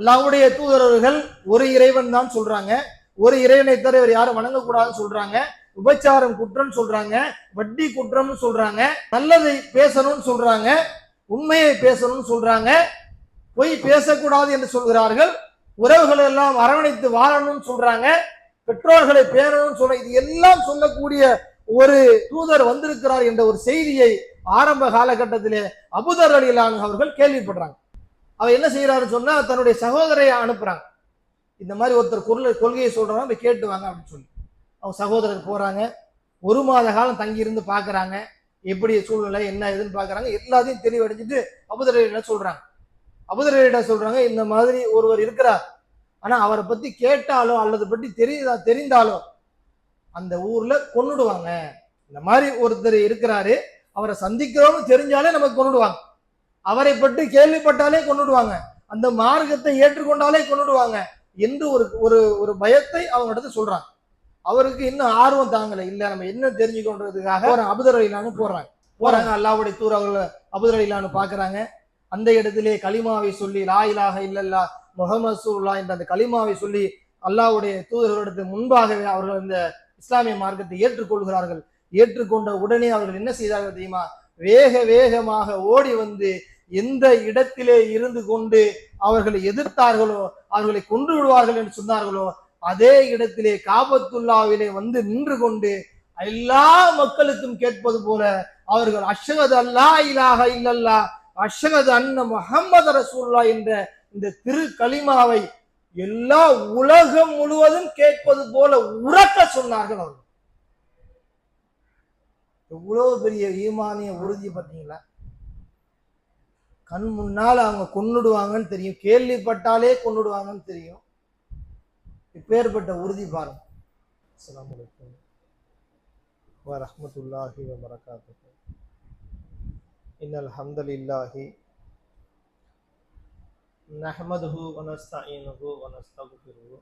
அல்லாஹ்வுடைய தூதரவர்கள் ஒரு இறைவன் தான் சொல்றாங்க, ஒரு இறைவனை தவிர இவர் யாரும் வணங்கக்கூடாதுன்னு சொல்றாங்க, விபச்சாரம் குற்றம் சொல்றாங்க, வட்டி குற்றம்னு சொல்றாங்க, நல்லதை பேசணும்னு சொல்றாங்க, உண்மையை பேசணும்னு சொல்றாங்க, பொய் பேசக்கூடாது என்று சொல்கிறார்கள், உறவுகளை எல்லாம் அரவணைத்து வாழணும்னு சொல்றாங்க, பெற்றோர்களை பேணணும்னு சொல்ற, இது எல்லாம் சொல்லக்கூடிய ஒரு தூதர் வந்திருக்கிறார் என்ற ஒரு செய்தியை ஆரம்ப காலகட்டத்திலே அபூதர் ரலியல்லாஹு அன்ஹு அவர்கள் கேள்விப்படுறாங்க. அவர் என்ன செய்யறாருன்னு சொன்னா தன்னுடைய சகோதரையை அனுப்புறாங்க. இந்த மாதிரி ஒருத்தர் கொள்கையை சொல்றாங்க, போய் கேட்டு வாங்க அப்படின்னு சொல்லி அவங்க சகோதரர் போறாங்க. 1 மாத காலம் தங்கி இருந்து பாக்குறாங்க, எப்படி சூழ்நிலை என்ன ஏதுன்னு பாக்குறாங்க. எல்லாத்தையும் தெளிவடைஞ்சிட்டு அபூதர் சொல்றாங்க. அபூதர் சொல்றாங்க, இந்த மாதிரி ஒருவர் இருக்கிறார், ஆனா அவரை பத்தி கேட்டாலோ அல்லது பற்றி தெரிந்தாலோ அந்த ஊர்ல கொன்னுடுவாங்க. இந்த மாதிரி ஒருத்தர் இருக்கிறாரு, அவரை சந்திக்கிறோம்னு தெரிஞ்சாலே நமக்கு கொன்னுடுவாங்க, அவரை பற்றி கேள்விப்பட்டாலே கொன்னுடுவாங்க, அந்த மார்க்கத்தை ஏற்றுக்கொண்டாலே கொன்னுடுவாங்க என்று ஒரு பயத்தை அவங்க இடத்துல சொல்றாங்க. அவருக்கு இன்னும் ஆர்வம் தாங்கல, இல்ல நம்ம என்ன தெரிஞ்சுக்கொண்டதுக்காக அபூதர் ரலியல்லாஹு போறாங்க. அல்லாஹ்வுடைய தூதர் அவர்கள் அபூதர் ரலியல்லாஹு பாக்குறாங்க. அந்த இடத்திலே கலிமாவை சொல்லி லா இலாஹ இல்லல்லாஹ் முஹம்மது ரசூலுல்லாஹ் என்ற அந்த கலிமாவை சொல்லி அல்லாஹ்வுடைய தூதர்களுக்கு முன்பாகவே அவர்கள் இந்த இஸ்லாமிய மார்க்கத்தை ஏற்றுக்கொள்கிறார்கள். ஏற்றுக்கொண்ட உடனே அவர்கள் என்ன செய்தார்கள் தெரியுமா? வேகமாக ஓடி வந்து எந்த இடத்திலே இருந்து கொண்டு அவர்களை எதிர்த்தார்களோ, அவர்களை கொன்று விடுவார்கள் என்று சொன்னார்களோ, அதே இடத்திலே காபத்துல்லாவிலே வந்து நின்று கொண்டு எல்லா மக்களுக்கும் கேட்பது போல அவர்கள் அஷ்ஹது அல்லா இலாஹ இல்லல்லாஹ் அஷ்ஹது அன்ன முஹம்மது ரசூலுல்லாஹ் என்ற இந்த திரு கலிமாவை எல்லா உலகம் முழுவதும் கேட்பது போல உரக்க சொன்னார்கள். அவர்கள் எவ்வளவு பெரிய ஈமானிய உறுதி பார்த்தீங்களா? கண் முன்னால் அவங்க கொன்னுடுவாங்கன்னு தெரியும், கேள்விப்பட்டாலே கொன்னுடுவாங்கன்னு தெரியும். இப்பேற்பட்ட உறுதி பாருங்க. அஸ்ஸலாமு அலைக்கும் வ ரஹ்மத்துல்லாஹி வ பரகாத்துஹு. இன்னல் ஹம்தலில்லாஹி நஹ்மதுஹு வ நஸ்தஈனுஹு வ நஸ்தக்ஃபிருஹு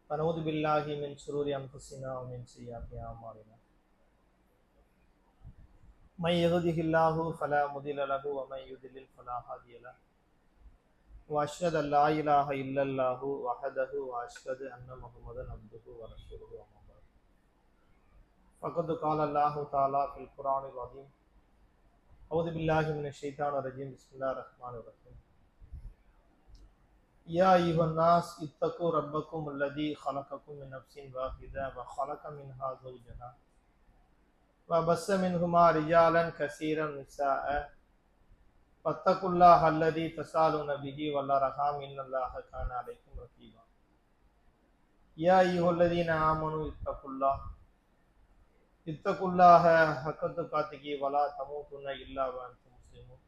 வ நஊது பில்லாஹி மின் ஷுரூரி அன்ஃபுஸினா வ மின் ஸய்யிஆத்தி அஅமாலினா. மை யஹ்திஹில்லாஹு ஃபலா முதில்ல லஹு வ மை யுத்லில் ஃபலா ஹாதிய லஹு. வ அஷ்ஹது அல்லா இலாஹ இல்லல்லாஹு வஹதஹு வ அஷ்ஹது அன்ன முஹம்மதன் அப்துஹு வ ரசூலுஹு. அம்மா பஅத். ஃபகத் கால அல்லாஹு தஆலா ஃபில் குர்ஆனில் அஸீம். அஊது பில்லாஹி மினஷ் ஷைத்தானிர் ரஜீம். பிஸ்மில்லாஹிர் ரஹ்மானிர் ரஹீம். யா அய்யுஹன் நாஸ் இத்தகு ரப்பக்கும் அல்லதீ خلقكم من نفس واحدة وخلق منها زوجها وبث منهما رجالا كثيرا ونساء واتقوا الله الذي تساءلون به والأرحام إن الله كان عليكم رقيبا. يا أيها الذين آمنوا اتقوا الله حق تقاته ولا تموتن إلا وأنتم مسلمون.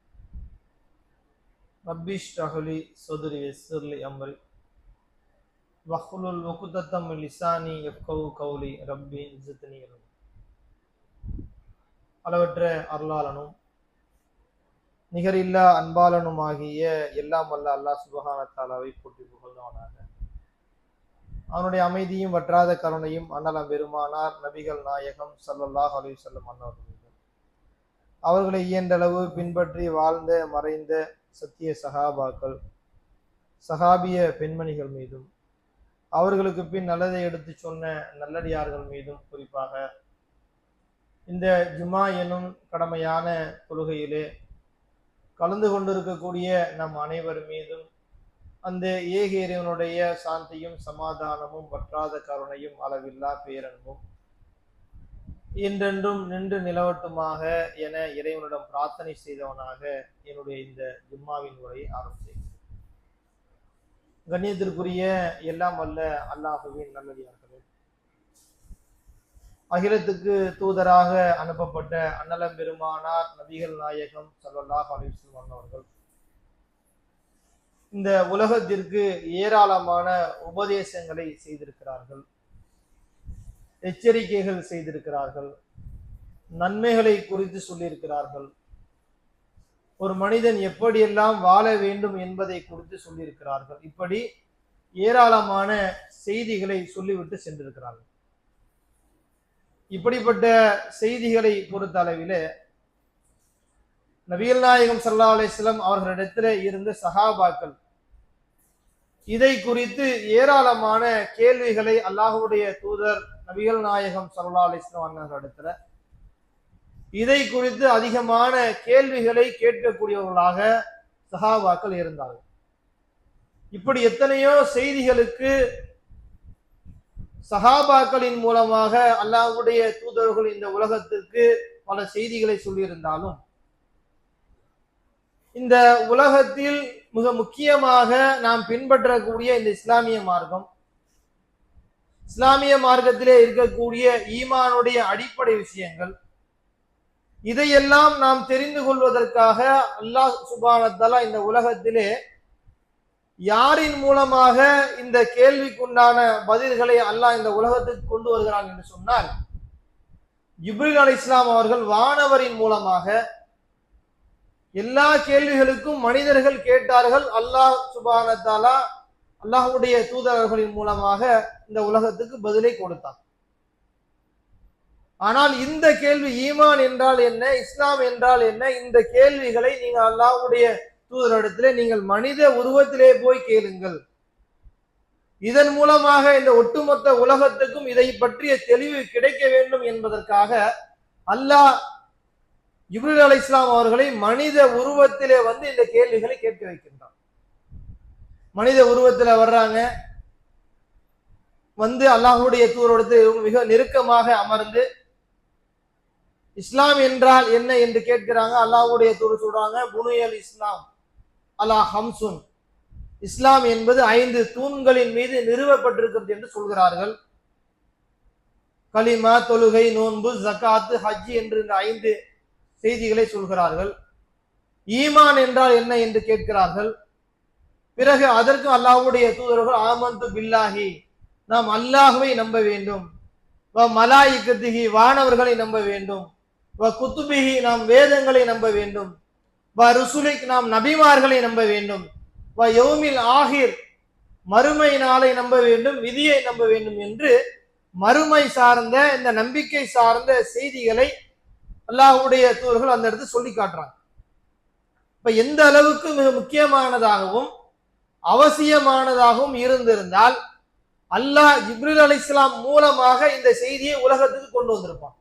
ربي اشرح لي صدري ويسر لي أمري واحلل عقدة من لساني يفقهوا قولي. ربي زدني علما. அளவற்ற அருளாளனும் நிகரில்லா அன்பாளனும் ஆகிய எல்லாம் வல்ல அல்லாஹ் சுப்ஹானஹு வ தஆலாவை போற்றி புகழ்ந்தவனாக, அவனுடைய அமைதியும் வற்றாத கருணையும் அன்னலம் பெருமானார் நபிகள் நாயகம் ஸல்லல்லாஹு அலைஹி வஸல்லம் அன்னவர்கள் அவர்களை இயன்றளவு பின்பற்றி வாழ்ந்த மறைந்த சத்திய சஹாபாக்கள் சஹாபிய பெண்மணிகள் மீதும் அவர்களுக்கு பின் நல்லதை எடுத்து சொன்ன நல்லடியார்கள் மீதும் குறிப்பாக இந்த ஜுமா எனும் கடமையான தொழுகையிலே கலந்து கொண்டிருக்கக்கூடிய நம் அனைவர் மீதும் அந்த ஏக இறைவனுடைய சாந்தியும் சமாதானமும் வற்றாத கருணையும் அளவில்லா பேரன்பும் என்றென்றும் நின்று நிலவட்டுமாக என இறைவனிடம் பிரார்த்தனை செய்தவனாக என்னுடைய இந்த ஜும்மாவின் உரையை ஆரம்பித்தேன். கண்ணியத்திற்குரிய எல்லாம் வல்ல அல்லாஹுவின் நல்லடியார்களே, அகிலத்துக்கு தூதராக அனுப்பப்பட்ட அன்னலம் பெருமானார் நபிகள் நாயகம் ஸல்லல்லாஹு அலைஹி வஸல்லம் அவர்கள் இந்த உலகத்திற்கு ஏராளமான உபதேசங்களை செய்திருக்கிறார்கள், எச்சரிக்கைகள் செய்திருக்கிறார்கள், நன்மைகளை குறித்து சொல்லியிருக்கிறார்கள், ஒரு மனிதன் எப்படியெல்லாம் வாழ வேண்டும் என்பதை குறித்து சொல்லியிருக்கிறார்கள். இப்படி ஏராளமான செய்திகளை சொல்லிவிட்டு சென்றிருக்கிறார்கள். இப்படிப்பட்ட செய்திகளை பொறுத்த அளவில் நபிகள் நாயகம் ஸல்லல்லாஹு அலைஹி வஸல்லம் அவர்களிடத்தில் இருந்த சஹாபாக்கள் இதை குறித்து ஏராளமான கேள்விகளை அல்லாஹ்வுடைய தூதர் நபிகள் நாயகம் ஸல்லல்லாஹு அலைஹி வஸல்லம் இடத்துல இதை குறித்து அதிகமான கேள்விகளை கேட்கக்கூடியவர்களாக சஹாபாக்கள் இருந்தார்கள். இப்படி எத்தனையோ செய்திகளுக்கு சஹாபாக்களின் மூலமாக அல்லாஹ்வுடைய தூதர்கள் இந்த உலகத்திற்கு பல செய்திகளை சொல்லியிருந்தாலும், இந்த உலகத்தில் மிக முக்கியமாக நாம் பின்பற்றக்கூடிய இந்த இஸ்லாமிய மார்க்கம், இஸ்லாமிய மார்க்கத்திலே இருக்கக்கூடிய ஈமானுடைய அடிப்படை விஷயங்கள், இதையெல்லாம் நாம் தெரிந்து கொள்வதற்காக அல்லாஹ் சுப்ஹானஹு வ தஆலா இந்த உலகத்திலே யாரின் மூலமாக இந்த கேள்விக்குண்டான பதில்களை அல்லாஹ் இந்த உலகத்துக்கு கொண்டு வருகிறான் என்று சொன்னால், ஜிப்ரீல் அலைஹிஸ்ஸலாம் அவர்கள் வானவரின் மூலமாக எல்லா கேள்விகளுக்கும் மனிதர்கள் கேட்டார்கள். அல்லாஹ் சுப்ஹானஹு வ தஆலா அல்லாஹ்வுடைய தூதர்களின் மூலமாக இந்த உலகத்துக்கு பதிலை கொடுத்தார். ஆனால் இந்த கேள்வி ஈமான் என்றால் என்ன, இஸ்லாம் என்றால் என்ன, இந்த கேள்விகளை நீங்கள் அல்லாஹ்வுடைய தூதரிடத்திலே நீங்கள் மனித உருவத்திலே போய் கேளுங்கள். இதன் மூலமாக இந்த ஒட்டுமொத்த உலகத்துக்கும் இதை பற்றிய தெளிவு கிடைக்க வேண்டும் என்பதற்காக அல்லாஹ் ஜிப்ரீல் அலைஹிஸ்ஸலாம் அவர்களை மனித உருவத்திலே வந்து இந்த கேள்விகளை கேட்க வைக்கின்றார். மனித உருவத்தில வர்றாங்க, வந்து அல்லாஹ்வுடைய தூதரிடத்தில் மிக நெருக்கமாக அமர்ந்து இஸ்லாம் என்றால் என்ன என்று கேட்கிறாங்க. அல்லாஹ்வுடைய தூதர் சொல்றாங்க, புனியல் இஸ்லாம் அலா ஹம்சுன், இஸ்லாம் என்பது 5 தூண்களின் மீது நிறுவப்பட்டிருக்கிறது என்று சொல்கிறார்கள். கலிமா, தொழுகை, நோன்பு, ஜகாத்து, ஹஜ் என்று இந்த 5 செய்திகளை சொல்கிறார்கள். ஈமான் என்றால் என்ன என்று கேட்கிறார்கள். பிறகு அதற்கு அல்லாஹ்வுடைய தூதர்கள் ஆமன்து பில்லாஹி, நாம் அல்லாஹ்வை நம்ப வேண்டும், வ மலாயிகத்திஹி, வானவர்களை நம்ப வேண்டும், வ குத்துபிஹி, நாம் வேதங்களை நம்ப வேண்டும், வ ருசுலிக், நாம் நபிமார்களை நம்ப வேண்டும், வ யௌமில் ஆஹிர், மறுமை நாளை நம்ப வேண்டும், விதியை நம்ப வேண்டும் என்று மறுமை சார்ந்த இந்த நம்பிக்கை சார்ந்த செய்திகளை அல்லாஹ்வுடைய தூதர்கள் அந்த இடத்துல சொல்லி காட்டுறாங்க. இப்ப எந்த அளவுக்கு மிக முக்கியமானதாகவும் அவசியமானதாகவும் இருந்திருந்தால் அல்லாஹ் ஜிப்ரீல் அலைஹிஸ்ஸலாம் மூலமாக இந்த செய்தியை உலகத்துக்கு கொண்டு வந்திருப்பான்.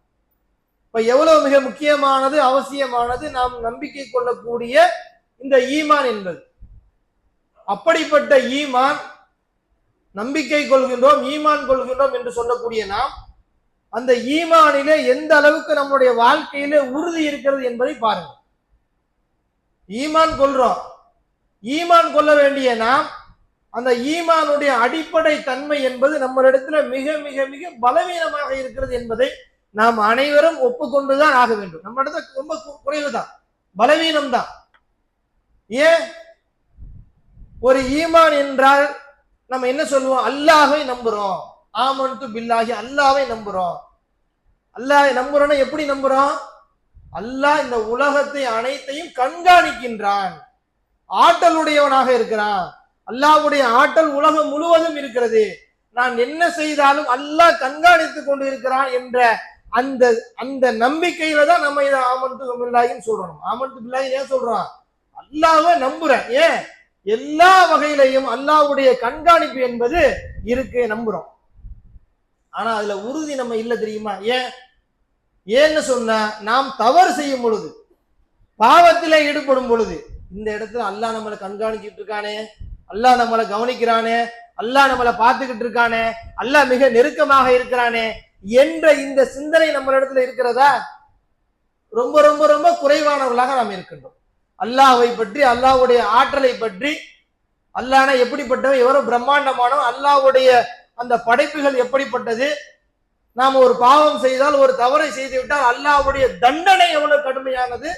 இப்ப எவ்வளவு மிக முக்கியமானது அவசியமானது நாம் நம்பிக்கை கொள்ளக்கூடிய இந்த ஈமான் என்பது. அப்படிப்பட்ட ஈமான், நம்பிக்கை கொள்கின்றோம், ஈமான் கொள்கின்றோம் என்று சொல்லக்கூடிய நாம் அந்த ஈமானிலே எந்த அளவுக்கு நம்முடைய வாழ்க்கையிலே உறுதி இருக்கிறது என்பதை பாருங்க. ஈமான் கொள்றோம், ஈமான் கொள்ள வேண்டிய நாம் அந்த ஈமானுடைய அடிப்படை தன்மை என்பது நம்மளிடத்துல மிக மிக மிக பலவீனமாக இருக்கிறது என்பதை நாம் அனைவரும் ஒப்புக்கொண்டுதான் ஆக வேண்டும். நம்ம இடத்துல ரொம்ப குறைவுதான், பலவீனம் தான். ஏன்? ஒரு ஈமான் என்றால் நம்ம என்ன சொல்லுவோம்? அல்லாஹ்வை நம்புறோம், ஆமன்து பில்லாஹி, அல்லாஹ்வை நம்புறோம். அல்லாஹ்வை நம்புறோம்னா எப்படி நம்புறோம்? அல்லாஹ் இந்த உலகத்தை அனைத்தையும் கண்காணிக்கின்றான், ஆற்றலுடையவனாக இருக்கிறான். அல்லாஹ்வுடைய ஆற்றல் உலகம் முழுவதும் இருக்கிறது. நான் என்ன செய்தாலும் அல்லாஹ் கண்காணித்துக் கொண்டு இருக்கிறான் என்ற அந்த அந்த நம்பிக்கையில தான் நம்ம இதை ஆமன்து பில்லாஹின்னு சொல்றோம். ஆமன்து பில்லாஹி ஏன் சொல்றோம்? அல்லாஹ்வை நம்புறேன். ஏன்? எல்லா வகையிலையும் அல்லாஹ்வுடைய கண்காணிப்பு என்பது இருக்கு, நம்புறோம். ஆனா அதுல உறுதி நம்ம இல்ல, தெரியுமா? ஏன்னு சொன்னா, நாம் தவறு செய்யும் பொழுது, பாவத்திலே ஈடுபடும் பொழுது, இந்த இடத்துல அல்லாஹ் நம்மளை கண்காணிச்சுட்டு இருக்கானே, அல்லாஹ் நம்மளை கவனிக்கிறானே, அல்லாஹ் நம்மளை பார்த்துக்கிட்டு இருக்கானே, அல்லாஹ் மிக நெருக்கமாக இருக்கிறானே என்ற இந்த சிந்தனை நம்ம இடத்துல இருக்கிறதா? ரொம்ப ரொம்ப ரொம்ப குறைவானவர்களாக நாம் இருக்கின்றோம். அல்லாஹ்வை பற்றி, அல்லாஹ்வுடைய ஆற்றலை பற்றி, அல்லாஹ்னா எப்படிப்பட்டவன், எவ்வளவு பிரம்மாண்டமானவன், அல்லாஹ்வுடைய அந்த படைப்புகள் எப்படிப்பட்டது, நாம் ஒரு பாவம் செய்தால், ஒரு தவறை செய்து விட்டால் அல்லாஹ்வுடைய தண்டனை எவ்வளவு கடுமையானது,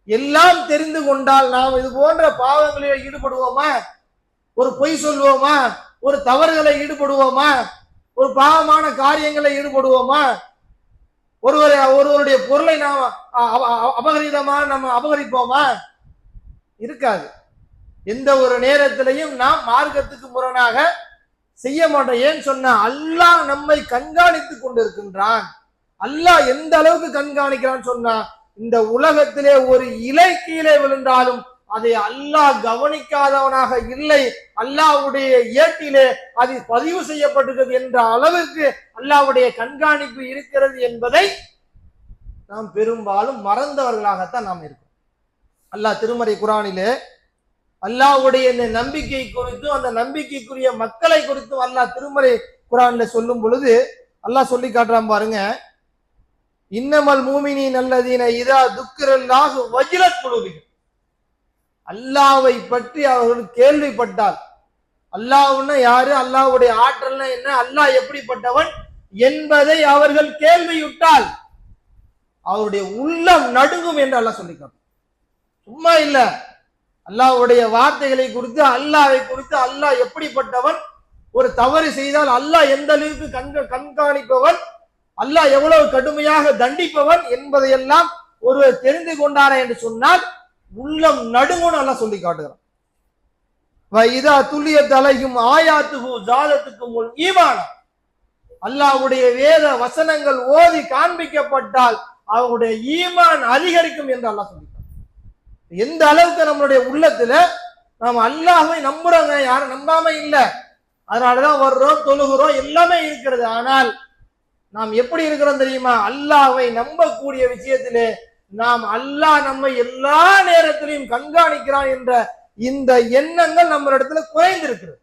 எல்லாம் தெரிந்து கொண்டால் நாம் இது போன்ற பாவங்களில் ஈடுபடுவோமா? ஒரு பொய் சொல்லுவோமா? ஒரு தவறுகளை ஈடுபடுவோமா? ஒரு பாவமான காரியங்களை ஈடுபடுவோமா? ஒருவருடைய பொருளை நாம் அபகரிதமா நம்ம அபகரிப்போமா? இருக்காது. எந்த ஒரு நேரத்திலையும் நாம் மார்க்கத்துக்கு முரணாக செய்ய மாட்டோம். ஏன்னு சொன்னா, அல்லாஹ் நம்மை கண்காணித்துக் கொண்டிருக்கின்றான். அல்லாஹ் எந்த அளவுக்கு கண்காணிக்கிறான்னு சொன்னா, இந்த உலகத்திலே ஒரு இலை கீழே விழுந்தாலும் அதை அல்லாஹ் கவனிக்காதவனாக இல்லை, அல்லாஹ்வுடைய ஏட்டிலே அது பதிவு செய்யப்பட்டிருக்கிறது என்ற அளவுக்கு அல்லாஹ்வுடைய கண்காணிப்பு இருக்கிறது என்பதை நாம் பெரும்பாலும் மறந்தவர்களாகத்தான் நாம் இருக்கோம். அல்லாஹ் திருமறை குர்ஆனிலே அல்லாஹ்வுடைய இந்த நம்பிக்கை குறித்தும் அந்த நம்பிக்கைக்குரிய மக்களை குறித்தும் அல்லாஹ் திருமறை குர்ஆன்ல சொல்லும் பொழுது அல்லாஹ் சொல்லி காட்டுறான் பாருங்க. இன்னமல் மூமினீன் அல்லதீன இதா துக்கிரல்லாஹு வஜிலத் குலூபிஹிம். அல்லாஹ்வை பற்றி அவர்கள் கேள்விப்பட்டால், அல்லாஹ்வுன்னா யாரு, அல்லாஹ்வுடைய ஆற்றல்னா என்ன, அல்லாஹ் எப்படிப்பட்டவன் என்பதை அவர்கள் கேள்வியுட்டால் அவருடைய உள்ளம் நடுங்கும் என்று அல்லாஹ் சொல்லிக்காட்டு. சும்மா இல்ல, அல்லாஹ்வுடைய வார்த்தைகளை குறித்து, அல்லாஹ்வை குறித்து, அல்லாஹ் எப்படிப்பட்டவன், ஒரு தவறு செய்தால் அல்லாஹ் எந்த அளவுக்கு கண்காணிப்பவன், அல்லாஹ் எவ்வளவு கடுமையாக தண்டிப்பவன் என்பதையெல்லாம் ஒருவர் தெரிந்து கொண்டாரா என்று சொன்னால் உள்ளம் நடுங்கும்னு அல்லாஹ் சொல்லி காட்டுகிறான். வைதா துல்லியத் அலைஹிம் ஆயாத்துஹு ஜாலத்துக்கும் ஈமான். அல்லாஹ்வுடைய வேத வசனங்கள் ஓதி காண்பிக்கப்பட்டால் அவருடைய ஈமான் அதிகரிக்கும் என்று அல்லாஹ் சொல்லி காட்டுறான். எந்த அளவுக்கு நம்மளுடைய உள்ளத்துல நாம் அல்லாஹ்வை நம்புறோங்க, யாரும் நம்பாம இல்லை, அதனாலதான் வர்றோம், தொழுகிறோம், எல்லாமே இருக்கிறது. ஆனால் நாம் எப்படி இருக்கிறோம் தெரியுமா? அல்லாஹ்வை நம்பக்கூடிய விஷயத்திலே நாம் அல்லாஹ் நம்மை எல்லா நேரத்திலையும் கண்காணிக்கிறான் என்ற இந்த எண்ணங்கள் நம்ம இடத்துல குறைந்திருக்கிறது.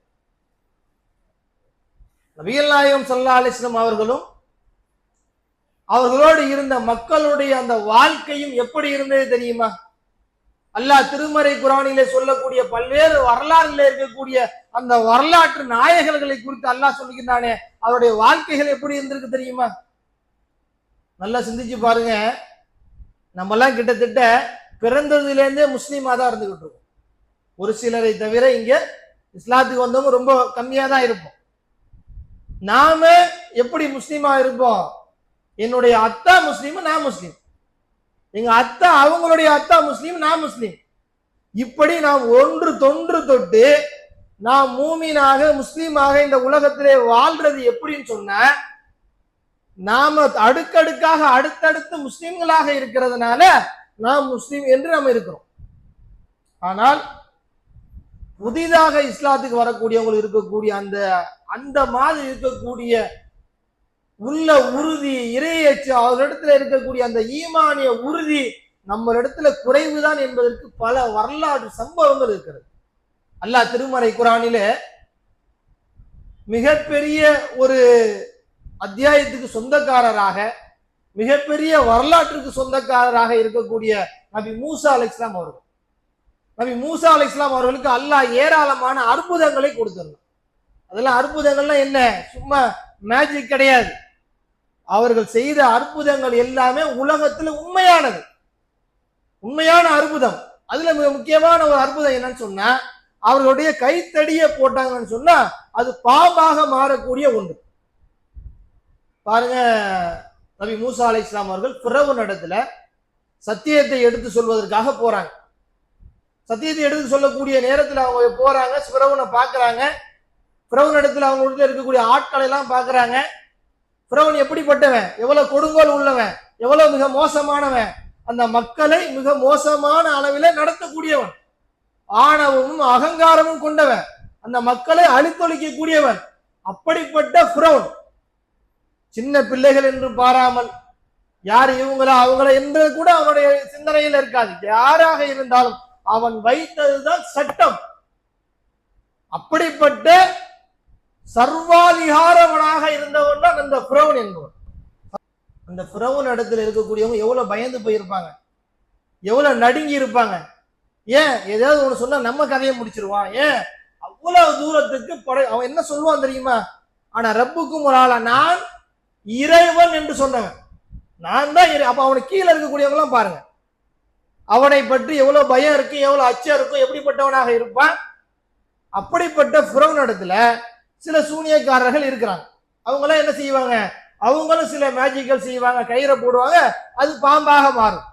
நபிகள் நாயகம் ஸல்லல்லாஹு அலைஹி வஸல்லம் அவர்களும் அவர்களோடு இருந்த மக்களுடைய அந்த வாழ்க்கையும் எப்படி இருந்தது தெரியுமா? அல்லாஹ் திருமறை குர்ஆனிலே சொல்லக்கூடிய பல்வேறு வரலாறுல இருக்கக்கூடிய அந்த வரலாற்று நாயகர்களை குறித்து அல்லாஹ் சொல்லுகிறானே, அவருடைய வாழ்க்கைகள் எப்படி இருந்திருக்கு தெரியுமா? நல்லா சிந்திச்சு பாருங்க. நம்ம எல்லாம் கிட்டத்தட்ட பிறந்ததுலேருந்தே முஸ்லீமா தான் இருந்துகிட்டு இருக்கோம். ஒரு சிலரை தவிர இங்க இஸ்லாத்துக்கு வந்தவங்க ரொம்ப கம்மியா தான் இருப்போம். நாம எப்படி முஸ்லீமா இருப்போம்? என்னுடைய அத்தா முஸ்லீம், நான் முஸ்லீம், எங்க அத்தா அவங்களுடைய அத்தா முஸ்லீம், நான் முஸ்லீம், இப்படி நாம் ஒன்று தொன்று தொட்டு நாம் மூமினாக முஸ்லீமாக இந்த உலகத்திலே வாழ்றது எப்படின்னு சொன்ன, நாம அடுக்கடுக்காக அடுத்தடுத்து முஸ்லீம்களாக இருக்கிறதுனால நாம் முஸ்லீம் என்று நாம் இருக்கிறோம். ஆனால் புதிதாக இஸ்லாத்துக்கு வரக்கூடியவங்களுக்கு இருக்கக்கூடிய அந்த அந்த மாதிரி இருக்கக்கூடிய உள்ள உறுதி, இறையேச்சு, அவரிடத்துல இருக்கக்கூடிய அந்த ஈமானிய உறுதி நம்ம இடத்துல குறைவுதான் என்பதற்கு பல வரலாற்று சம்பவங்கள் இருக்கிறது. அல்லாஹ் திருமறை குர்ஆனிலே மிகப்பெரிய ஒரு அத்தியாயத்துக்கு சொந்தக்காரராக, மிகப்பெரிய வரலாற்றுக்கு சொந்தக்காரராக இருக்கக்கூடிய நபி மூசா அலைஹிஸ்ஸலாம் அவர்கள், நபி மூசா அலைஹிஸ்ஸலாம் அவர்களுக்கு அல்லாஹ் ஏராளமான அற்புதங்களை கொடுத்திருந்தார். அதெல்லாம் அற்புதங்கள்லாம் என்ன, சும்மா மேஜிக் கிடையாது. அவர்கள் செய்த அற்புதங்கள் எல்லாமே உலகத்துல உண்மையானது, உண்மையான அற்புதம். அதுல மிக முக்கியமான ஒரு அற்புதம் என்னன்னு சொன்னா, அவர்களுடைய கைத்தடிய போட்டாங்கன்னு சொன்னா அது பாம்பாக மாறக்கூடிய ஒன்று. பாருங்க, நபி மூசா அலைஹிஸ்ஸலாம் அவர்கள் ஃபிரௌன் இடத்துல சத்தியத்தை எடுத்து சொல்வதற்காக போறாங்க. சத்தியத்தை எடுத்து சொல்லக்கூடிய நேரத்தில் அவங்க போறாங்க, ஃபிரௌனை பார்க்கறாங்க. ஃபிரௌன் இடத்துல அவங்க இருக்கக்கூடிய ஆட்களை எல்லாம் பார்க்கறாங்க. ஃபிரௌன் எப்படிப்பட்டவன், எவ்வளவு கொடுங்கோல் உள்ளவன், எவ்வளவு மிக மோசமானவன், அந்த மக்களை மிக மோசமான அளவில நடத்தக்கூடியவன், ஆணவமும் அகங்காரமும் கொண்டவன், அந்த மக்களை அழித்தொழிக்க கூடியவன். அப்படிப்பட்ட ஃபிரௌன் சின்ன பிள்ளைகள் என்று பாராமல், யார் இவங்களா அவங்கள என்று கூட அவனுடைய சிந்தனையில் இருக்காது. யாராக இருந்தாலும் அவன் வைத்ததுதான் சட்டம். அப்படிப்பட்ட சர்வாதிகாரவனாக இருந்தவன் தான் அந்த ஃபிரௌன் என்பவன். அந்த ஃபிரௌன் இடத்துல இருக்கக்கூடியவங்க எவ்வளவு பயந்து போயிருப்பாங்க, எவ்வளவு நடுங்கி இருப்பாங்க. ஏன், ஏதாவது ஒண்ணு சொன்னா நம்ம கதையை முடிச்சிருவான். ஏன் அவ்வளவு தூரத்துக்கு அவன் என்ன சொல்லுவான் தெரியுமா? ஆனா ரப்புக்கும் ஒரு ஆளா, நான் இறைவன் என்று சொன்னவன், நான் தான். அப்ப அவனுக்கு கீழே இருக்கக்கூடியவங்க எல்லாம் பாருங்க, அவனை பற்றி எவ்வளவு பயம் இருக்கு, எவ்வளவு அச்சம் இருக்கும், எப்படிப்பட்டவனாக இருப்பான். அப்படிப்பட்ட ஃபிரௌன் இடத்துல சில சூனியக்காரர்கள் இருக்கிறாங்க. அவங்க எல்லாம் என்ன செய்வாங்க, அவங்களும் சில மேஜிக்கல் செய்வாங்க, கயிறை போடுவாங்க, அது பாம்பாக மாறும்.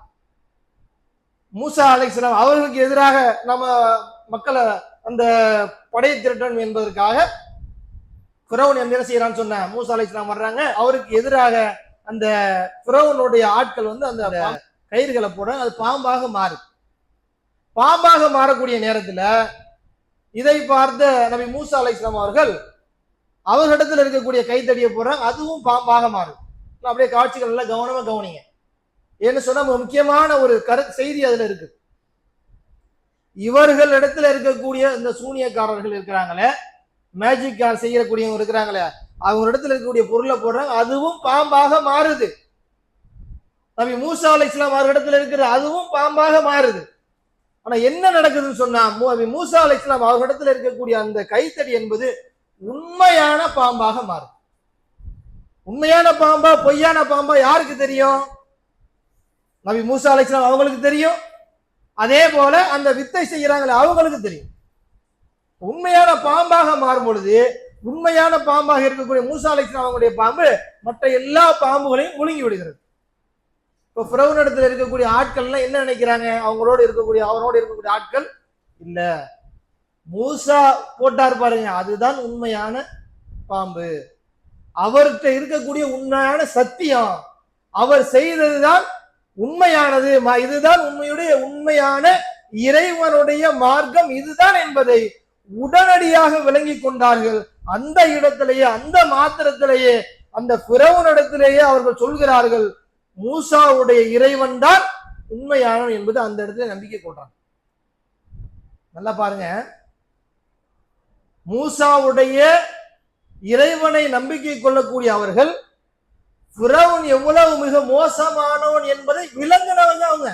மூசா அலைஹிஸ்ஸலாம் அவர்களுக்கு எதிராக நம்ம மக்களை அந்த படை திரட்டன் என்பதற்காக ஃபிரௌன் என்ன செய்யறான்னு சொன்ன, மூசா அலைஹிஸ்ஸலாம் வர்றாங்க, அவருக்கு எதிராக அந்த ஃபிரௌனுடைய ஆட்கள் அந்த கயிறுகளை போட அது பாம்பாக மாறும். பாம்பாக மாறக்கூடிய நேரத்துல இதை பார்த்த நபி மூசா அலைஹிஸ்ஸலாம் அவர்கள் அவர்களிடத்தில் இருக்கக்கூடிய கைத்தடியை போடுறாங்க, அதுவும் பாம்பாக மாறும். அப்படியே காட்சிகள் எல்லாம் கவனமா கவனிங்க. ஏன்னு சொன்னா முக்கியமான ஒரு செய்தி அதுல இருக்கு. இவர்கள் இடத்துல இருக்கக்கூடிய இந்த சூனியக்காரர்கள் இருக்கிறாங்களே, மேஜிக் செய்யக்கூடியவங்க இருக்கிறாங்களே, அவங்க இடத்துல இருக்கக்கூடிய பொருளை போடுறாங்க, அதுவும் பாம்பாக மாறுது. நபி மூசா அலைஹிஸ்ஸலாம் அவர்களிடத்துல இருக்கிற அதுவும் பாம்பாக மாறுது. ஆனா என்ன நடக்குதுன்னு சொன்னா, நபி மூசா அலைஹிஸ்ஸலாம் அவர்களிடத்துல இருக்கக்கூடிய அந்த கைத்தடி என்பது உண்மையான பாம்பாக மாறும். உண்மையான பாம்பா பொய்யான பாம்பா யாருக்கு தெரியும்? நபி மூசா அலைஹிஸ்ஸலாம் அவங்களுக்கு தெரியும். அதே போல அந்த வித்தை செய்யறாங்களே அவங்களுக்கு தெரியும். உண்மையான பாம்பாக மாறும் பொழுது உண்மையான பாம்பாக இருக்கக்கூடிய மூசா அலைஹிஸ்ஸலாம் அவங்களுடைய பாம்பு மற்ற எல்லா பாம்புகளையும் முழுங்கி விடுகிறது. இப்போ ஃபிரௌன் இடத்துல இருக்கக்கூடிய ஆட்கள் எல்லாம் என்ன நினைக்கிறாங்க? அவரோடு இருக்கக்கூடிய ஆட்கள் இல்ல, மூசா போட்டார் பாருங்க, அதுதான் உண்மையான பாம்பு, அவர்கிட்ட இருக்கக்கூடிய உண்மையான சத்தியம், அவர் செய்ததுதான் உண்மையானது, இதுதான் உண்மையான இறைவனுடைய மார்க்கம் இதுதான் என்பதை உடனடியாக விளங்கி கொண்டார்கள். அந்த இடத்திலேயே அந்த மாத்திரத்திலேயே அந்த ஃபிரௌனிடத்திலேயே அவர்கள் சொல்கிறார்கள், மூசாவுடைய இறைவன் தான் உண்மையானவன் என்பது அந்த இடத்துல நம்பிக்கை கொள்றாங்க. நல்லா பாருங்க, மூசாவுடைய இறைவனை நம்பிக்கை கொள்ளக்கூடிய அவர்கள் ஃபிரௌன் எவ்வளவு மிக மோசமானவன் என்பதை விளங்கினவங்க. அவங்க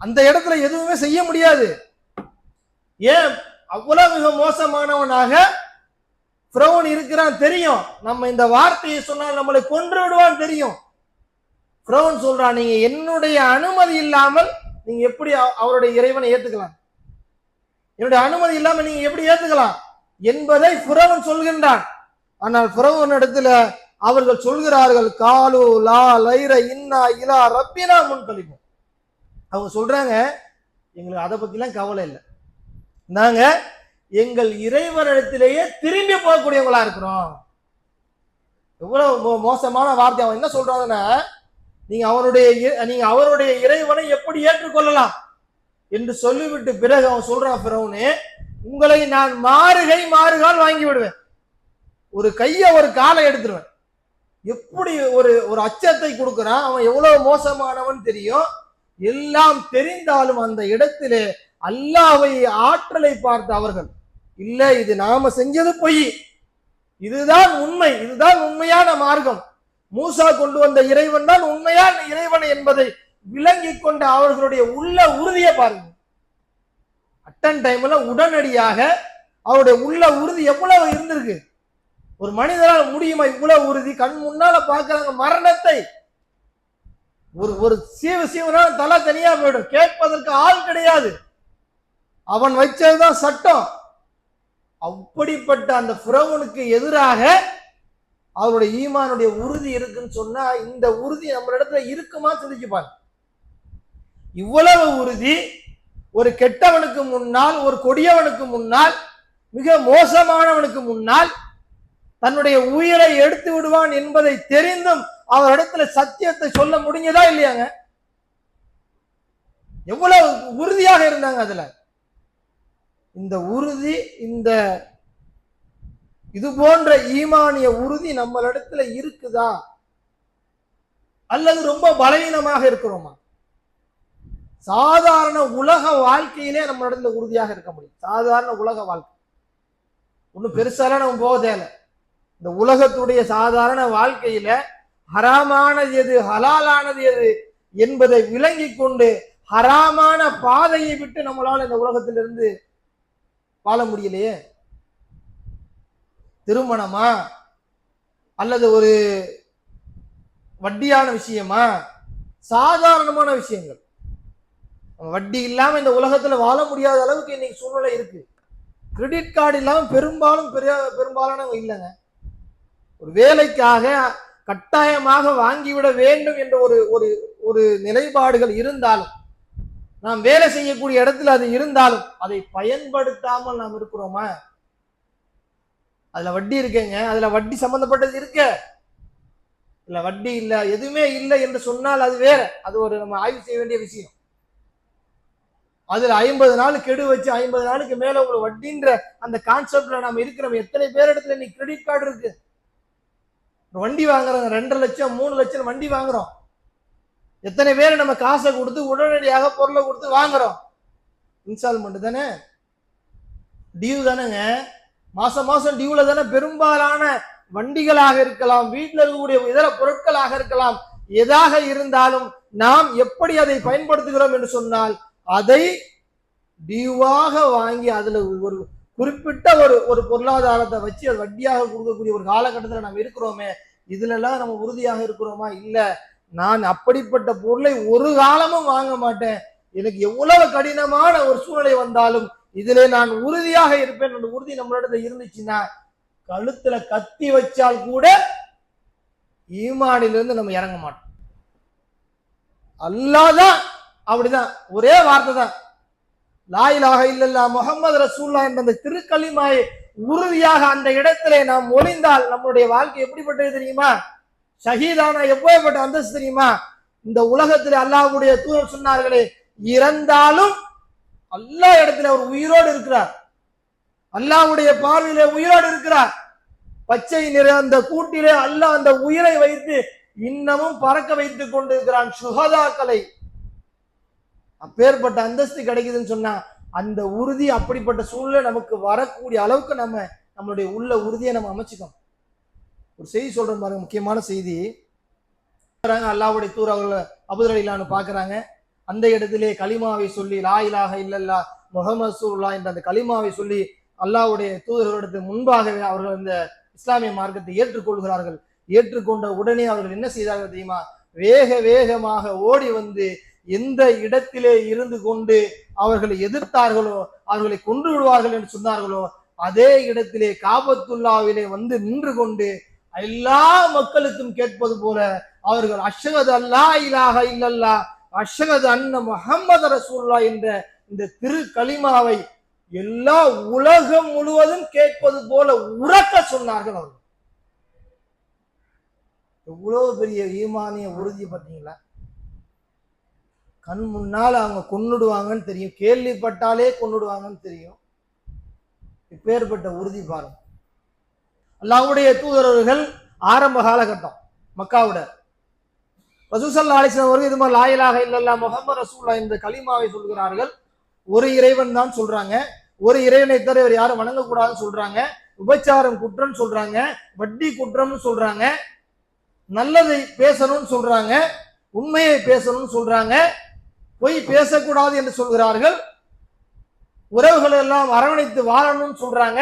அந்த இடத்துல எதுவுமே செய்ய முடியாது. ஏன் அவ்வளவு மிக மோசமானவனாக ஃபிரௌன் இருக்கிறான் தெரியும். நம்ம இந்த வார்த்தையை சொன்னால் நம்மளை கொன்று விடுவான் தெரியும். ஃபிரௌன் சொல்றான், நீங்க என்னுடைய அனுமதி இல்லாமல் நீங்க எப்படி அவருடைய இறைவனை ஏத்துக்கலாம்? என்னுடைய அனுமதி இல்லாமல் நீங்க எப்படி ஏத்துக்கலாம் என்பதை ஃபிரௌன் சொல்கின்றான். ஆனால் ஃபிரௌன் இடத்துல அவர்கள் சொல்கிறார்கள், காலு லா லைர இன்னா இலா ரப்பினா முன்கலிபும். அவங்க சொல்றாங்க, எங்களுக்கு அதை பத்திலாம் கவலை இல்லை, நாங்க எங்கள் இறைவனிடத்திலேயே திரும்பி போகக்கூடியவங்களா இருக்கிறோம். எவ்வளவு மோசமான வார்த்தை. அவன் என்ன சொல்றாங்கன்னா, நீங்க அவருடைய இறைவனை எப்படி ஏற்றுக்கொள்ளலாம் என்று சொல்லிவிட்டு பிறகு அவன் சொல்றான், ஃபிரௌனே, உங்களை நான் மாறுகால் வாங்கி விடுவேன், ஒரு கைய ஒரு காலை எடுத்துருவேன். எப்படி ஒரு அச்சத்தை கொடுக்கிறான். அவன் எவ்வளவு மோசமானவன் தெரியும். எல்லாம் தெரிந்தாலும் அந்த இடத்திலே அல்லாஹ்வை ஆற்றலை பார்த்த அவர்கள், இல்ல இது நாம செஞ்சது பொய், இதுதான் உண்மை, இதுதான் உண்மையான மார்க்கம், மூசா கொண்டு வந்த இறைவன் தான் உண்மையான இறைவன் என்பதை விளங்கி கொண்ட அவர்களுடைய உள்ள உறுதியை பாருங்க. அட்டன் டைம்ல உடனடியாக அவருடைய உள்ள உறுதி எவ்வளவு இருந்திருக்கு. ஒரு மனிதனால் முடியுமா இவ்வளவு உறுதி? கண் முன்னால பாக்குறாங்க மரணத்தை, ஒரு சீவனால தலை தனியா போயிடும், கேட்பதற்கு ஆள் கிடையாது, அவன் வச்சதுதான் சட்டம். அப்படிப்பட்ட அந்த ஃபிரௌனுக்கு எதிராக அவருடைய ஈமானுடைய உறுதி இருக்குன்னு சொன்னா, இந்த உறுதி நம்மளிடத்துல இருக்குமா சிந்திச்சு பாருங்க. இவ்வளவு உறுதி ஒரு கெட்டவனுக்கு முன்னால், ஒரு கொடியவனுக்கு முன்னால், மிக மோசமானவனுக்கு முன்னால் தன்னுடைய உயிரை எடுத்து விடுவான் என்பதை தெரிந்தும் அவரிடத்துல சத்தியத்தை சொல்ல முடிஞ்சதா இல்லையாங்க? எவ்வளவு உறுதியாக இருந்தாங்க அதுல. இந்த உறுதி, இது போன்ற ஈமானிய உறுதி நம்மளிடத்துல இருக்குதா அல்லது ரொம்ப பலவீனமாக இருக்கிறோமா? சாதாரண உலக வாழ்க்கையிலே நம்ம இடத்துல உறுதியாக இருக்க முடியும். சாதாரண உலக வாழ்க்கை ஒன்னும் பெருசால நம்ம போக தேவை. இந்த உலகத்துடைய சாதாரண வாழ்க்கையில ஹராமானது எது, ஹலாலானது எது என்பதை விளங்கி கொண்டு ஹராமான பாதையை விட்டு நம்மளால இந்த உலகத்திலிருந்து வாழ முடியலையே. திருமணமா அல்லது ஒரு வட்டியான விஷயமா, சாதாரணமான விஷயங்கள். வட்டி இல்லாம இந்த உலகத்துல வாழ முடியாத அளவுக்கு இன்னைக்கு சூழ்நிலை இருக்கு. கிரெடிட் கார்டு இல்லாம பெரும்பாலானவங்க இல்லைங்க. ஒரு வேலைக்காக கட்டாயமாக வாங்கிவிட வேண்டும் என்ற ஒரு நிலைப்பாடுகள் இருந்தாலும், நாம் வேலை செய்யக்கூடிய இடத்துல அது இருந்தாலும் அதை பயன்படுத்தாமல் நாம் இருக்கிறோமா? அதுல வட்டி இருக்குங்க, அதுல வட்டி சம்பந்தப்பட்டது இருக்க இல்ல, வட்டி இல்ல, எதுவுமே இல்லை என்று சொன்னால் அது வேற, அது நம்ம ஆய்வு செய்ய வேண்டிய விஷயம். அதுல 50 நாள் கெடு வச்சு 50 நாளுக்கு மேல உங்களுக்கு வட்டின்ற அந்த கான்செப்ட்ல நம்ம இருக்கிறோம். எத்தனை பேர் இடத்துல நீ கிரெடிட் கார்டு இருக்கு? வண்டி வாங்குறோம், 2.5 லட்சம் 3 லட்சம் வண்டி வாங்குறோம். எத்தனை பேர் நம்ம காசை கொடுத்து உடனடியாக பொருளை கொடுத்து வாங்குறோம்? இன்ஸ்டால்மெண்ட் தானே, டியூ தானேங்க. மாசம் மாசம் டியூல தானே பெரும்பாலான வண்டிகளாக இருக்கலாம், வீட்டில் இருக்கக்கூடிய இதர பொருட்களாக இருக்கலாம், எதாக இருந்தாலும் நாம் எப்படி அதை பயன்படுத்துகிறோம் என்று சொன்னால் அதை டியூவாக வாங்கி அதுல ஒரு குறிப்பிட்ட ஒரு பொருளாதாரத்தை வச்சு அது வட்டியாக கொடுக்கக்கூடிய ஒரு காலகட்டத்தில் நாம் இருக்கிறோமே, இதுல எல்லாம் நம்ம உறுதியாக இருக்கிறோமா? இல்ல. நான் அப்படிப்பட்ட பொருளை ஒரு காலமும் வாங்க மாட்டேன், எனக்கு எவ்வளவு கடினமான ஒரு சூழ்நிலை வந்தாலும் இதிலே நான் உறுதியாக இருப்பேன் என்ற உறுதி நம்மளிடத்துல இருந்துச்சுன்னா கழுத்துல கத்தி வச்சால் கூட ஈமானிலிருந்து நம்ம இறங்க மாட்டோம். அல்லாஹ்தான் அப்படிதான், ஒரே வார்த்தை தான், லா இலாஹ இல்லல்லாஹ் முஹம்மது ரசூலுல்லாஹ் என்ற அந்த திருக்கலிமாயை உறுதியாக அந்த இடத்திலே நாம் ஒளிந்தால் நம்முடைய வாழ்க்கை எப்படிப்பட்டது தெரியுமா? ஷஹீதானா எப்படிப்பட்ட அந்தஸ்து தெரியுமா? இந்த உலகத்திலே அல்லாஹ்வுடைய தூதர் சொன்னார்களே, இறந்தாலும் அல்லாஹ் இடத்துல அவர் உயிரோடு இருக்கிறார், அல்லாஹ்வுடைய பார்வையிலே உயிரோடு இருக்கிறார். பச்சை நிற அந்த கூட்டிலே அல்லாஹ் அந்த உயிரை வைத்து இன்னமும் பறக்க வைத்துக் கொண்டிருக்கிறான் சுஹதாக்களை. அப்பேற்பட்ட அந்தஸ்து கிடைக்குதுன்னு சொன்னா அந்த உறுதி அப்படிப்பட்ட சூழ்நிலை நமக்கு வரக்கூடிய அளவுக்கு நம்மளுடைய உள்ள உறுதியை நம்ம அமைச்சுக்கோம். ஒரு செய்தி சொல்றேன் பாருங்க, முக்கியமான செய்தி. அல்லாஹ்வுடைய தூதர் அவர்கள் அபூதர் ரலியல்லாஹு பாக்குறாங்க. அந்த இடத்திலே கலிமாவை சொல்லி லா இலாஹ இல்லல்லாஹ் முஹம்மது ரசூலுல்லாஹ் என்ற அந்த கலிமாவை சொல்லி அல்லாஹ்வுடைய தூதர்களுக்கு முன்பாகவே அவர்கள் இந்த இஸ்லாமிய மார்க்கத்தை ஏற்றுக்கொள்கிறார்கள். ஏற்றுக்கொண்ட உடனே அவர்கள் என்ன செய்தார்கள் தெரியுமா? வேக வேகமாக ஓடி வந்து எந்த இடத்திலே இருந்து கொண்டு அவர்களை எதிர்த்தார்களோ, அவர்களை கொன்று விடுவார்கள் என்று சொன்னார்களோ, அதே இடத்திலே காபத்துல்லாவிலே வந்து நின்று கொண்டு எல்லா மக்களுக்கும் கேட்பது போல அவர்கள் அஷ்ஹது அல்லா இலாஹ இல்லல்லாஹ் அஷ்ஹது அன்ன முஹம்மது ரசூலுல்லாஹ் என்ற இந்த திரு கலிமாவை எல்லா உலகம் முழுவதும் கேட்பது போல உரக்க சொன்னார்கள். அவர்கள் எவ்வளவு பெரிய ஈமானிய உறுதி பார்த்தீங்களா? கண் முன்னால் அவங்க கொன்னுடுவாங்கன்னு தெரியும், கேள்விப்பட்டாலே கொன்னுடுவாங்கன்னு தெரியும். இப்பேற்பட்ட உறுதி பாருங்க. அல்லாஹ்வுடைய தூதரவர்கள் ஆரம்ப காலகட்டம் மக்காவுட ரசூல் ஸல்லல்லாஹு அலைஹி வஸல்லம் அவர்கள் இது மாதிரி லா இலாஹ இல்லல்லாஹ் முஹம்மது ரசூலுல்லாஹ் என்ற கலிமாவை சொல்கிறார்கள். ஒரு இறைவன் தான் சொல்றாங்க, ஒரு இறைவனை தவிர வேறு யாரும் வணங்கக்கூடாதுன்னு சொல்றாங்க, விபச்சாரம் குற்றம் சொல்றாங்க, வட்டி குற்றம்னு சொல்றாங்க, நல்லதை பேசணும்னு சொல்றாங்க, உண்மையை பேசணும்னு சொல்றாங்க, பொய் பேசக்கூடாது என்று சொல்கிறார்கள், உறவுகள் எல்லாம் அரவணைத்து வாழணும்னு சொல்றாங்க,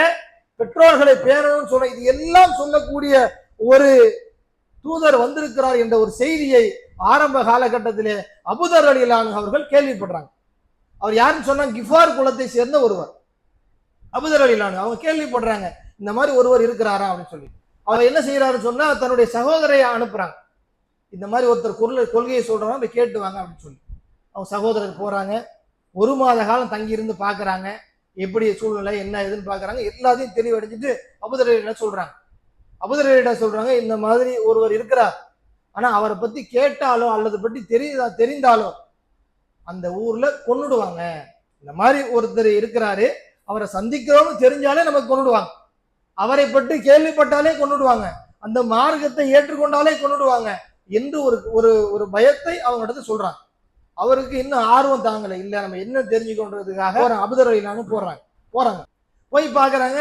பெற்றோர்களை பேரணும்னு சொல்ற, இது எல்லாம் சொல்லக்கூடிய ஒரு தூதர் வந்திருக்கிறார் என்ற ஒரு செய்தியை ஆரம்ப காலகட்டத்திலே அபூதர் ரலியல்லாஹு அவர்கள் கேள்விப்படுறாங்க. அவர் யாருன்னு சொன்னா கிஃபார் குலத்தை சேர்ந்த ஒருவர். அபூதர் ரலியல்லாஹு அவங்க கேள்விப்படுறாங்க, இந்த மாதிரி ஒருவர் இருக்கிறாரா அப்படின்னு சொல்லி. அவர் என்ன செய்யறாருன்னு சொன்னா தன்னுடைய சகோதரையை அனுப்புறாங்க, இந்த மாதிரி ஒருத்தர் கொள்கையை சொல்றாங்க, போய் கேட்டு வாங்க அப்படின்னு சொல்லி. அவங்க சகோதரர் போறாங்க, 1 மாத காலம் தங்கி இருந்து பாக்குறாங்க, எப்படி சூழ்நிலை என்ன ஏதுன்னு பாக்குறாங்க. எல்லாத்தையும் தெளிவடைஞ்சிட்டு அபூதர் சொல்றாங்க. அபூதர் சொல்றாங்க, இந்த மாதிரி ஒருவர் இருக்கிறார், ஆனா அவரை பத்தி கேட்டாலோ அல்லது பற்றி தெரிந்தாலோ அந்த ஊர்ல கொன்னுடுவாங்க. இந்த மாதிரி ஒருத்தர் இருக்கிறாரு, அவரை சந்திக்கிறோம்னு தெரிஞ்சாலே நமக்கு கொன்னுடுவாங்க, அவரை பற்றி கேள்விப்பட்டாலே கொன்னுடுவாங்க, அந்த மார்க்கத்தை ஏற்றுக்கொண்டாலே கொன்னுடுவாங்க என்று ஒரு ஒரு பயத்தை அவங்க இடத்துல சொல்றாங்க. அவருக்கு இன்னும் ஆர்வம் தாங்கல, இல்ல நம்ம என்ன தெரிஞ்சுக்கொண்டதுக்காக அபூதர் ரலியல்லாஹு போறாங்க. போய் பாக்குறாங்க,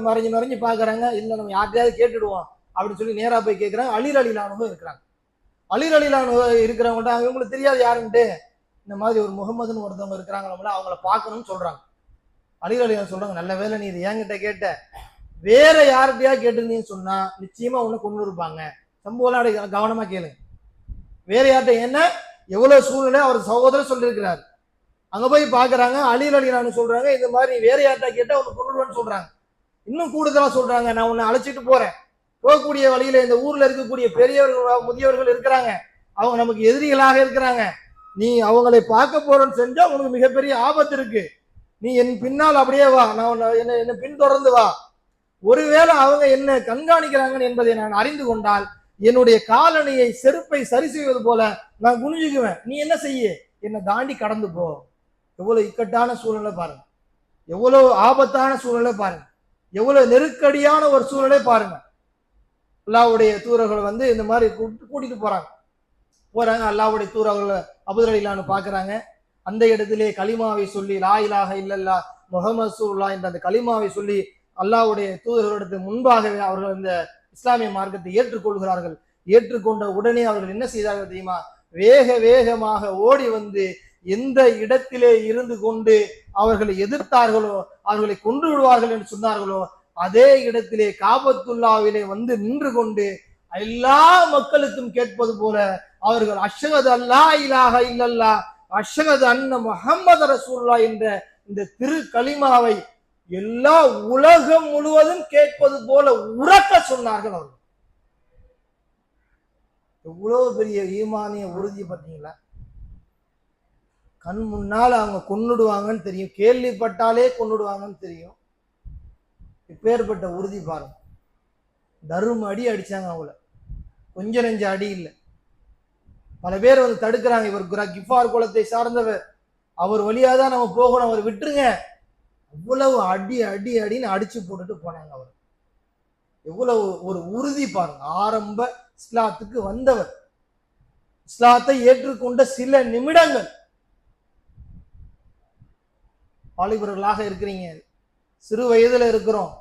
மறைஞ்சு பாக்குறாங்க, இல்ல நம்ம யார்கிட்டயாவது கேட்டுடுவோம் அப்படின்னு சொல்லி நேரா போய் கேட்கிறாங்க. அலி ரலியல்லாஹு இருக்கிறாங்க. அலி ரலியல்லாஹு இருக்கிறவங்கள்ட்ட அவங்களுக்கு தெரியாது யாருன்ட்டு, இந்த மாதிரி ஒரு முகமதுன்னு ஒருத்தவங்க இருக்கிறாங்களா, அவங்கள பார்க்கணும்னு சொல்றாங்க. அலி ரலியல்லாஹு சொல்றாங்க, நல்ல வேலை நீ இது என்கிட்ட கேட்ட, வேற யார்கிட்டயா கேட்டிருந்தீங்கன்னு சொன்னா நிச்சயமா ஒண்ணு கொண்டு இருப்பாங்க. சம்பவம் கவனமா கேளுங்க. வேற யார்கிட்ட, என்ன எவ்வளவு சூழ்நிலை அவர் சகோதரர் சொல்லியிருக்கிறார். அங்க போய் பாக்குறாங்க, அலி ரலியல்லாஹு சொல்றாங்க, இந்த மாதிரி வேற யார்கிட்ட கேட்டா உனக்கு கொண்டுடுவேன்னு சொல்றாங்க. இன்னும் கூடுதலா சொல்றாங்க, நான் உன்னை அழைச்சிட்டு போறேன், போகக்கூடிய வழியில இந்த ஊர்ல இருக்கக்கூடிய பெரியவர்கள் முதியவர்கள் இருக்கிறாங்க, அவங்க நமக்கு எதிரிகளாக இருக்கிறாங்க, நீ அவங்களை பார்க்க போறேன்னு செஞ்சா உனக்கு மிகப்பெரிய ஆபத்து இருக்கு, நீ என் பின்னால் அப்படியே வா, நான் என்ன பின்தொடர்ந்து வா, ஒருவேளை அவங்க என்ன கண்காணிக்கிறாங்க என்பதை நான் அறிந்து கொண்டால் என்னுடைய காலணியை செருப்பை சரி செய்வது போல நான் குனிஞ்சுக்குவேன், நீ என்ன செய்ய, என்னை தாண்டி கடந்து போ, எவ்வளவு இக்கட்டான சூழ்நிலை பாருங்க, எவ்வளவு ஆபத்தான சூழ்நிலை பாருங்க, எவ்வளவு நெருக்கடியான ஒரு சூழ்நிலை பாருங்க. அல்லாஹ்வுடைய தூதர்கள் வந்து இந்த மாதிரி கூட்டிட்டு போறாங்க. அல்லாஹ்வுடைய தூதர்களை அபூதர் பாக்குறாங்க. அந்த இடத்திலே கலிமாவை சொல்லி லா இலாஹ இல்லல்லா முஹம்மது ரசூலுல்லாஹ் என்ற அந்த கலிமாவை சொல்லி அல்லாஹ்வுடைய தூதர்களுக்கு முன்பாகவே அவர்கள் இந்த இஸ்லாமிய மார்க்கத்தை ஏற்றுக்கொள்கிறார்கள். ஏற்றுக்கொண்ட உடனே அவர்கள் என்ன செய்தார்கள் தெரியுமா? வேக வேகமாக ஓடி வந்து எந்த இடத்திலே இருந்து கொண்டு அவர்களை எதிர்த்தார்களோ, அவர்களை கொன்று விடுவார்கள் என்று சொன்னார்களோ, அதே இடத்திலே காபத்துல்லாவிலே வந்து நின்று கொண்டு எல்லா மக்களுக்கும் கேட்பது போல அவர்கள் அஷ்ஹது அல்லா இலாஹ இல்லல்லாஹ் அஷ்ஹது அன்ன முஹம்மது ரசூலுல்லாஹ் என்ற இந்த திரு கலிமாவை எல்லா உலகம் முழுவதும் கேட்பது போல உரக்க சொன்னார்கள். அவர்கள் எவ்வளவு பெரிய ஈமானிய உறுதி பார்த்தீங்களா? கண் முன்னால் அவங்க கொன்னுடுவாங்கன்னு தெரியும், கேள்விப்பட்டாலே கொன்னுடுவாங்கன்னு தெரியும். இப்பேற்பட்ட உறுதி பாருங்க. தர்ம அடி அடிச்சாங்க அவங்கள, கொஞ்ச நெஞ்ச அடி இல்லை. பல பேர் வந்து தடுக்கிறாங்க, இவர் கிஃபார் குலத்தை சார்ந்தவர், அவர் வழியாதான் நம்ம போகணும், அவர் விட்டுருங்க. அவ்வளவு அடி அடி அடின்னு அடிச்சு போட்டுட்டு போனாங்க. அவர் எவ்வளவு ஒரு உறுதி பாருங்க. ஆரம்ப இஸ்லாத்துக்கு வந்தவர், இஸ்லாத்தை ஏற்றுக்கொண்ட சில நிமிடங்கள், வாலிபர்களாக இருக்கிறீங்க, சிறு வயதுல இருக்கிறோம்,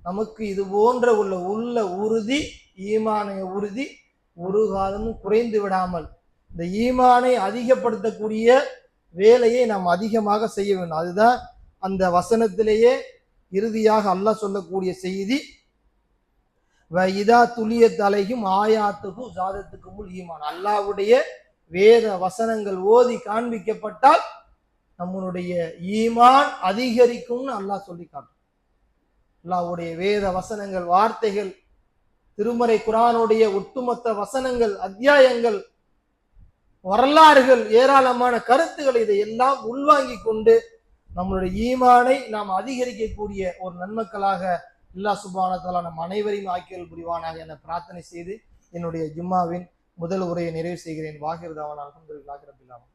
நமக்கு இது போன்ற உள்ள உறுதி, ஈமானிய உறுதி ஒரு காலமும் குறைந்து விடாமல் இந்த ஈமானை அதிகப்படுத்தக்கூடிய வேலையை நாம் அதிகமாக செய்ய வேண்டும். அதுதான் அந்த வசனத்திலேயே இறுதியாக அல்லாஹ் சொல்லக்கூடிய செய்தி, இதா துளிய தலையும் ஆயாத்துக்கு ஜாதத்துக்கு முள் ஈமான். அல்லாஹ்வுடைய வேத வசனங்கள் ஓதி காண்பிக்கப்பட்டால் நம்மளுடைய ஈமான் அதிகரிக்கும்னு அல்லாஹ் சொல்லி காட்டும். அல்லாஹ்வுடைய வேத வசனங்கள், வார்த்தைகள், திருமறை குர்ஆனுடைய ஒட்டுமொத்த வசனங்கள், அத்தியாயங்கள், வரலாறுகள், ஏராளமான கருத்துக்கள், இதையெல்லாம் உள்வாங்கி கொண்டு நம்மளுடைய ஈமானை நாம் அதிகரிக்கக்கூடிய ஒரு நன்மக்களாக அல்லாஹ் சுப்ஹானஹு வ தஆலா நம் அனைவரையும் ஆக்கியல் புரிவானாக என பிரார்த்தனை செய்து என்னுடைய ஜும்மாவின் முதல் உரையை நிறைவு செய்கிறேன். வாஹிர் தாவானா அல்ஹம்துலில்லாஹி ரப்பில் ஆலமீன்.